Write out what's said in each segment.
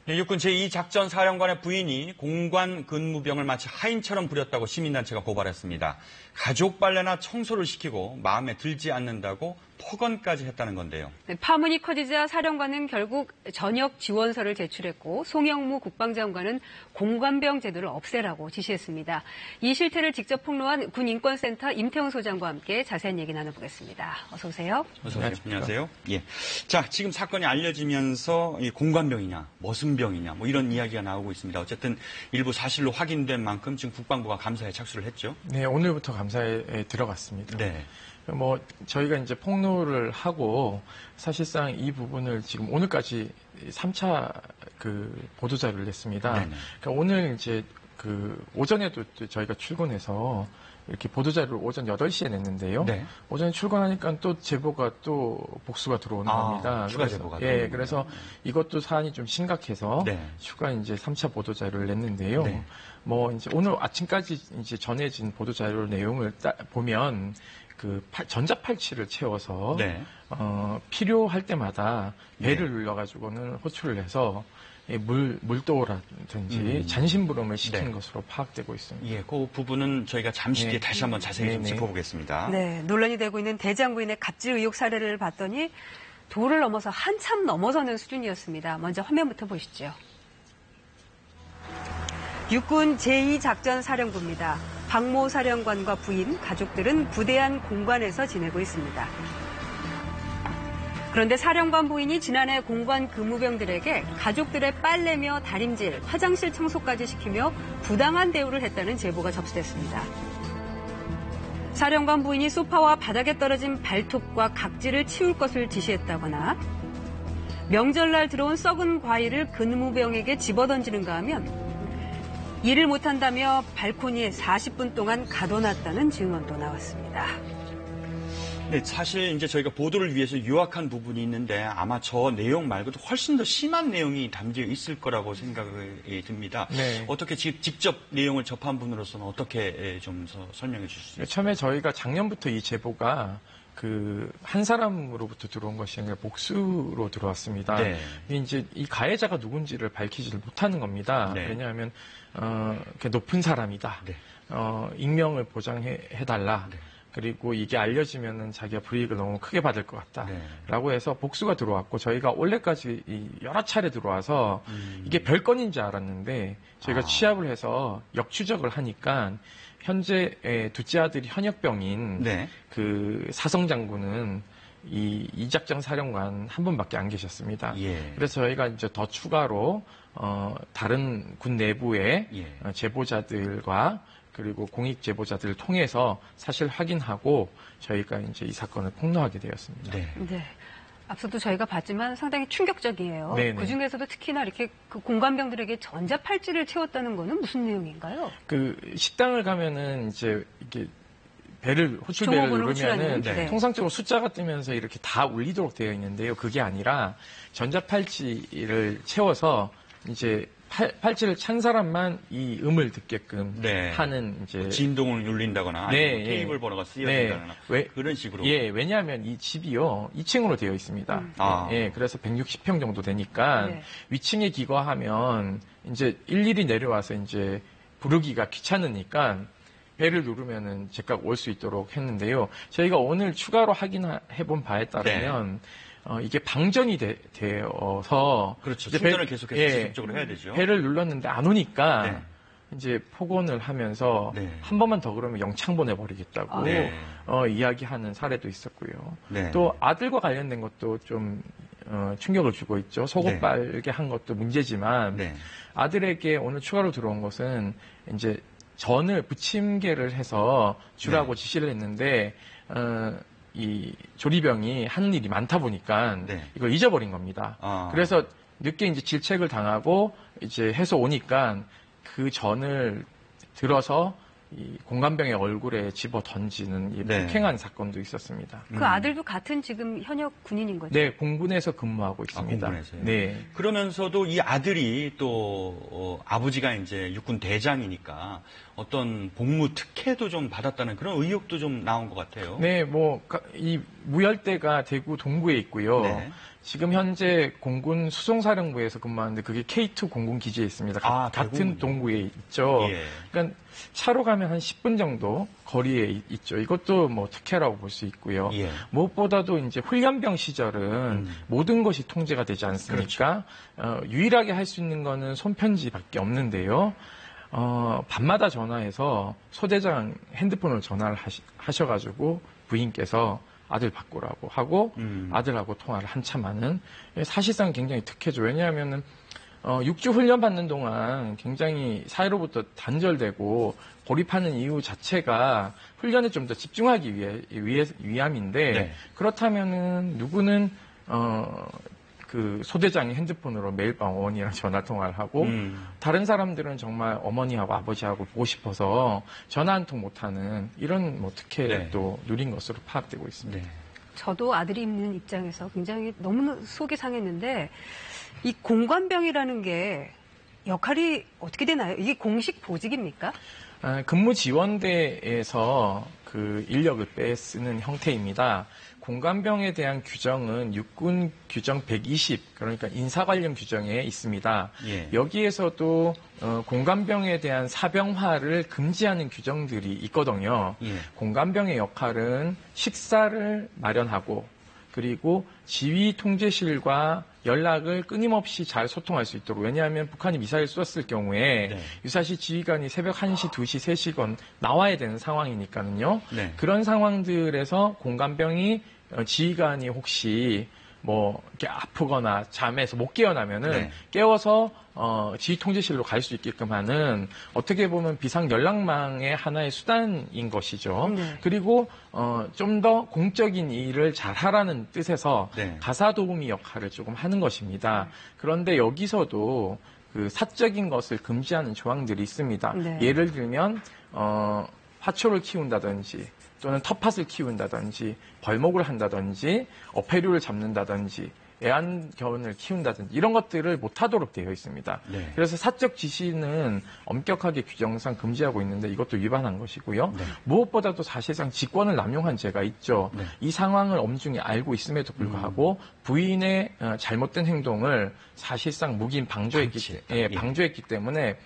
네, 육군 제2작전사령관의 부인이 공관 근무병을 마치 하인처럼 부렸다고 시민단체가 고발했습니다. 가족 빨래나 청소를 시키고 마음에 들지 않는다고 폭언까지 했다는 건데요. 네, 파문이 커지자 사령관은 결국 전역 지원서를 제출했고 송영무 국방장관은 공관병 제도를 없애라고 지시했습니다. 이 실태를 직접 폭로한 군인권센터 임태웅 소장과 함께 자세한 얘기 나눠보겠습니다. 어서 오세요. 어서 오세요. 안녕하세요. 예. 자, 지금 사건이 알려지면서 이 공관병이냐, 머슴병이냐, 뭐 이런 이야기가 나오고 있습니다. 어쨌든 일부 사실로 확인된 만큼 지금 국방부가 감사에 착수를 했죠. 네, 오늘부터 감사에 들어갔습니다. 네. 뭐 저희가 이제 폭로를 하고 사실상 이 부분을 지금 오늘까지 3차 그 보도 자료를 냈습니다. 그러니까 오늘 이제 그 오전에도 저희가 출근해서 이렇게 보도 자료를 오전 8시에 냈는데요. 네. 오전에 출근하니까 또 제보가 또 복수가 들어오는 겁니다. 추가 제보가. 예, 그래서 이것도 사안이 좀 심각해서 추가 이제 3차 보도 자료를 냈는데요. 네. 뭐 이제 오늘 아침까지 이제 전해진 보도 자료 내용을 보면 그 전자팔찌를 채워서 필요할 때마다 배를 눌러가지고는 호출을 해서 물도라든지 잔심부름을 시키는 것으로 파악되고 있습니다. 예, 그 부분은 저희가 잠시 뒤에 다시 한번 자세히 좀 짚어보겠습니다. 네, 논란이 되고 있는 대장부인의 갑질 의혹 사례를 봤더니 도를 넘어서 한참 넘어서는 수준이었습니다. 먼저 화면부터 보시죠. 육군 제2작전사령부입니다. 박모 사령관과 부인, 가족들은 부대 안 공관에서 지내고 있습니다. 그런데 사령관 부인이 지난해 공관 근무병들에게 가족들의 빨래며 다림질, 화장실 청소까지 시키며 부당한 대우를 했다는 제보가 접수됐습니다. 사령관 부인이 소파와 바닥에 떨어진 발톱과 각질을 치울 것을 지시했다거나 명절날 들어온 썩은 과일을 근무병에게 집어던지는가 하면 일을 못한다며 발코니에 40분 동안 가둬놨다는 증언도 나왔습니다. 네, 사실 이제 저희가 보도를 위해서 요약한 부분이 있는데 아마 저 내용 말고도 훨씬 더 심한 내용이 담겨 있을 거라고 생각이 듭니다. 네. 어떻게 직접 내용을 접한 분으로서는 어떻게 좀 설명해 주실 수 있을까요? 처음에 저희가 작년부터 이 제보가 한 사람으로부터 들어온 것이 아니라 복수로 들어왔습니다. 네. 이제 이 가해자가 누군지를 밝히지를 못하는 겁니다. 네. 왜냐하면 높은 사람이다. 네. 익명을 보장해달라. 네. 그리고 이게 알려지면은 자기가 불이익을 너무 크게 받을 것 같다라고 해서 복수가 들어왔고 저희가 올해까지 여러 차례 들어와서 이게 별건인 줄 알았는데 저희가 취합을 해서 역추적을 하니까 현재 둘째 아들이 현역병인 그 사성 장군은 이작전 사령관 한 분밖에 안 계셨습니다. 예. 그래서 저희가 이제 더 추가로 다른 군 내부의 제보자들과 그리고 공익 제보자들을 통해서 사실 확인하고 저희가 이제 이 사건을 폭로하게 되었습니다. 네. 앞서도 저희가 봤지만 상당히 충격적이에요. 네네. 그 중에서도 특히나 이렇게 그 공관병들에게 전자팔찌를 채웠다는 거는 무슨 내용인가요? 그 식당을 가면은 이제 이게 호출벨을 누르면은 통상적으로 숫자가 뜨면서 이렇게 다 울리도록 되어 있는데요. 그게 아니라 전자팔찌를 채워서 이제 팔찌를 찬 사람만 이 음을 듣게끔 하는 이제 진동을 울린다거나 아니면 테이블 번호가 쓰여진다거나 그런 식으로. 예, 왜냐하면 이 집이요 2층으로 되어 있습니다. 예, 그래서 160평 정도 되니까 위층에 기거하면 이제 일일이 내려와서 이제 부르기가 귀찮으니까 배를 누르면은 제각 올 수 있도록 했는데요. 저희가 오늘 추가로 확인해본 바에 따르면. 이게 방전이 되어서. 그렇죠. 충전을 계속해서 지속적으로 해야 되죠. 배를 눌렀는데 안 오니까 이제 폭언을 하면서 한 번만 더 그러면 영창 보내버리겠다고 이야기하는 사례도 있었고요. 또 아들과 관련된 것도 좀 충격을 주고 있죠. 속옷 빨게 한 것도 문제지만 아들에게 오늘 추가로 들어온 것은 이제 전을 부침개를 해서 주라고 지시를 했는데 이 조리병이 하는 일이 많다 보니까 이걸 잊어버린 겁니다. 그래서 늦게 이제 질책을 당하고 이제 해서 오니까 그 전을 들어서 이 공관병의 얼굴에 집어 던지는 이 폭행한 사건도 있었습니다. 그 아들도 같은 지금 현역 군인인 거죠? 네, 공군에서 근무하고 있습니다. 공군에서요? 네. 그러면서도 이 아들이 또 아버지가 이제 육군 대장이니까 어떤 복무 특혜도 좀 받았다는 그런 의혹도 좀 나온 것 같아요. 네, 뭐 이 무열대가 대구 동구에 있고요. 네. 지금 현재 공군 수송사령부에서 근무하는데 그게 K2 공군 기지에 있습니다. 같은 동구에 있죠. 예. 그러니까 차로 가면 한 10분 정도 거리에 있죠. 이것도 뭐 특혜라고 볼 수 있고요. 예. 무엇보다도 이제 훈련병 시절은 모든 것이 통제가 되지 않습니까? 그렇죠. 유일하게 할 수 있는 거는 손편지밖에 없는데요. 밤마다 전화해서 소대장 핸드폰으로 전화를 하셔가지고 부인께서 아들 바꾸라고 하고 아들하고 통화를 한참 하는 사실상 굉장히 특혜죠. 왜냐하면은 6주 훈련 받는 동안 굉장히 사회로부터 단절되고 고립하는 이유 자체가 훈련에 좀 더 집중하기 위함인데 네. 그렇다면은 누구는 그 소대장이 핸드폰으로 매일 밤 어머니랑 전화 통화를 하고 다른 사람들은 정말 어머니하고 아버지하고 보고 싶어서 전화 한 통 못하는 이런 뭐 특혜도 네. 누린 것으로 파악되고 있습니다. 네. 저도 아들이 있는 입장에서 굉장히 너무 속이 상했는데 이 공관병이라는 게 역할이 어떻게 되나요? 이게 공식 보직입니까? 근무지원대에서 그 인력을 빼쓰는 형태입니다. 공관병에 대한 규정은 육군 규정 120, 그러니까 인사 관련 규정에 있습니다. 예. 여기에서도 공관병에 대한 사병화를 금지하는 규정들이 있거든요. 예. 공관병의 역할은 식사를 마련하고 그리고 지휘 통제실과 연락을 끊임없이 잘 소통할 수 있도록. 왜냐하면 북한이 미사일 쏘았을 경우에 네. 유사시 지휘관이 새벽 1시, 2시, 3시건 나와야 되는 상황이니까요. 네. 그런 상황들에서 공관병이 지휘관이 혹시 뭐 이렇게 아프거나 잠에서 못 깨어나면은 네. 깨워서 지휘 통제실로 갈 수 있게끔 하는 어떻게 보면 비상 연락망의 하나의 수단인 것이죠. 네. 그리고 좀 더 공적인 일을 잘 하라는 뜻에서 네. 가사 도우미 역할을 조금 하는 것입니다. 그런데 여기서도 그 사적인 것을 금지하는 조항들이 있습니다. 네. 예를 들면 화초를 키운다든지 또는 텃밭을 키운다든지 벌목을 한다든지 어패류를 잡는다든지 애완견을 키운다든지 이런 것들을 못하도록 되어 있습니다. 네. 그래서 사적 지시는 엄격하게 규정상 금지하고 있는데 이것도 위반한 것이고요. 네. 무엇보다도 사실상 직권을 남용한 죄가 있죠. 네. 이 상황을 엄중히 알고 있음에도 불구하고 부인의 잘못된 행동을 사실상 묵인 방조했기 때문에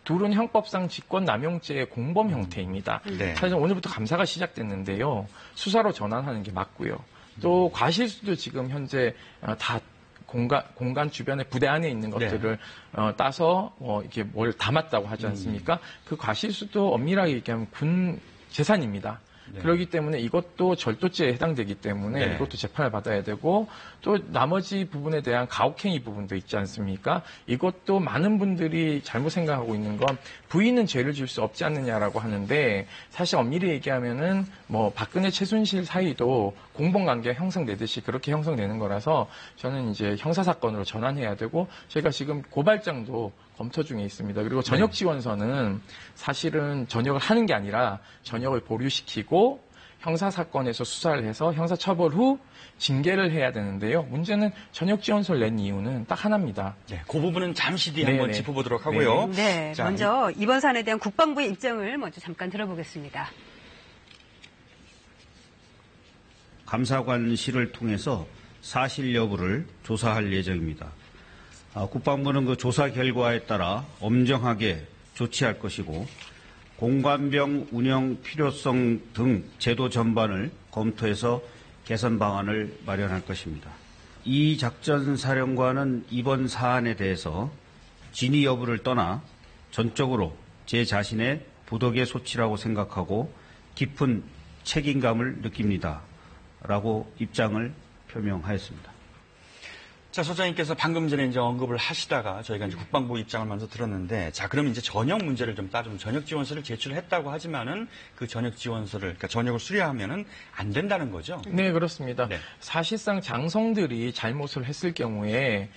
둘은 형법상 직권남용죄의 공범 형태입니다. 네. 사실 오늘부터 감사가 시작됐는데요. 수사로 전환하는 게 맞고요. 또 과실수도 지금 현재 다 공간 주변에 부대 안에 있는 것들을 네. 따서 이렇게 뭘 담았다고 하지 않습니까? 그 과실수도 엄밀하게 얘기하면 군 재산입니다. 네. 그렇기 때문에 이것도 절도죄에 해당되기 때문에 네. 이것도 재판을 받아야 되고 또 나머지 부분에 대한 가혹행위 부분도 있지 않습니까? 이것도 많은 분들이 잘못 생각하고 있는 건 부인은 죄를 질 수 없지 않느냐라고 하는데 사실 엄밀히 얘기하면은 뭐 박근혜 최순실 사이도 공범관계가 형성되듯이 그렇게 형성되는 거라서 저는 이제 형사사건으로 전환해야 되고 저희가 지금 고발장도 검토 중에 있습니다. 그리고 전역 지원서는 사실은 전역을 하는 게 아니라 전역을 보류시키고 형사사건에서 수사를 해서 형사처벌 후 징계를 해야 되는데요. 문제는 전역 지원서를 낸 이유는 딱 하나입니다. 네, 그 부분은 잠시 뒤에 한번 짚어보도록 하고요. 네, 자, 먼저 이번 사안에 대한 국방부의 입장을 먼저 잠깐 들어보겠습니다. 감사관실을 통해서 사실 여부를 조사할 예정입니다. 국방부는 그 조사 결과에 따라 엄정하게 조치할 것이고 공관병 운영 필요성 등 제도 전반을 검토해서 개선 방안을 마련할 것입니다. 이 작전사령관은 이번 사안에 대해서 진위 여부를 떠나 전적으로 제 자신의 부덕의 소치라고 생각하고 깊은 책임감을 느낍니다. 라고 입장을 표명하였습니다. 자, 소장님께서 방금 전에 이제 언급을 하시다가 저희가 이제 국방부 입장을 먼저 들었는데, 자, 그럼 이제 전역 문제를 좀 따지면 전역 지원서를 제출했다고 하지만은 그 전역 지원서를, 그러니까 전역을 수리하면은 안 된다는 거죠? 네, 그렇습니다. 네. 사실상 장성들이 잘못을 했을 경우에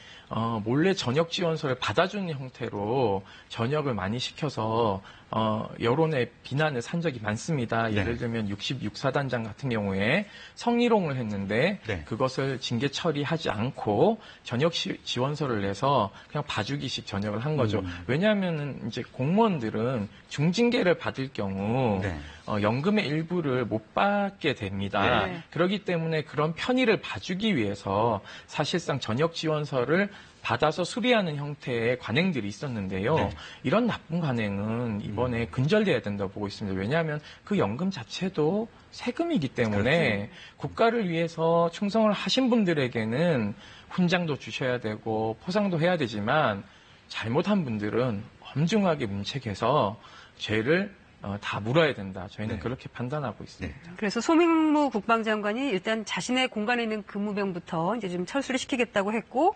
몰래 전역 지원서를 받아주는 형태로 전역을 많이 시켜서 여론의 비난을 산 적이 많습니다. 네. 예를 들면 66사단장 같은 경우에 성희롱을 했는데 네. 그것을 징계 처리하지 않고 전역 지원서를 내서 그냥 봐주기식 전역을 한 거죠. 왜냐하면 이제 공무원들은 중징계를 받을 경우 네. 연금의 일부를 못 받게 됩니다. 네. 그렇기 때문에 그런 편의를 봐주기 위해서 사실상 전역 지원서를 받아서 수리하는 형태의 관행들이 있었는데요. 네. 이런 나쁜 관행은 이번에 근절돼야 된다고 보고 있습니다. 왜냐하면 그 연금 자체도 세금이기 때문에 그렇죠. 국가를 위해서 충성을 하신 분들에게는 훈장도 주셔야 되고 포상도 해야 되지만 잘못한 분들은 엄중하게 문책해서 죄를 다 물어야 된다. 저희는 네. 그렇게 판단하고 있습니다. 네. 그래서 소민무 국방장관이 일단 자신의 공간에 있는 근무병부터 이제 좀 철수를 시키겠다고 했고,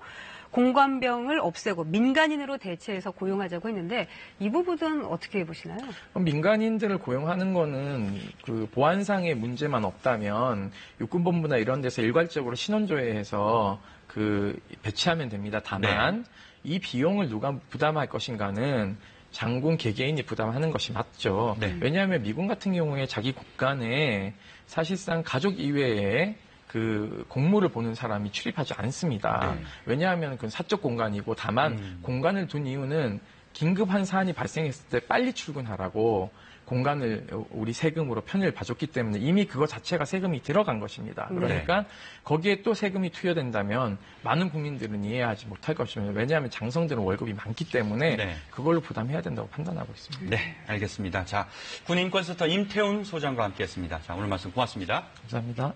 공관병을 없애고 민간인으로 대체해서 고용하자고 했는데 이 부분은 어떻게 보시나요? 민간인들을 고용하는 거는 그 보안상의 문제만 없다면 육군본부나 이런 데서 일괄적으로 신원조회해서 그 배치하면 됩니다. 다만 이 비용을 누가 부담할 것인가는 장군 개개인이 부담하는 것이 맞죠. 네. 왜냐하면 미군 같은 경우에 자기 국간에 사실상 가족 이외에 그 공무를 보는 사람이 출입하지 않습니다. 네. 왜냐하면 그건 사적 공간이고 다만 공간을 둔 이유는 긴급한 사안이 발생했을 때 빨리 출근하라고 공간을 우리 세금으로 편의를 봐줬기 때문에 이미 그거 자체가 세금이 들어간 것입니다. 그러니까 거기에 또 세금이 투여된다면 많은 국민들은 이해하지 못할 것입니다. 왜냐하면 장성들은 월급이 많기 때문에 네. 그걸로 부담해야 된다고 판단하고 있습니다. 네, 알겠습니다. 자, 군인권센터 임태훈 소장과 함께했습니다. 자, 오늘 말씀 고맙습니다. 감사합니다.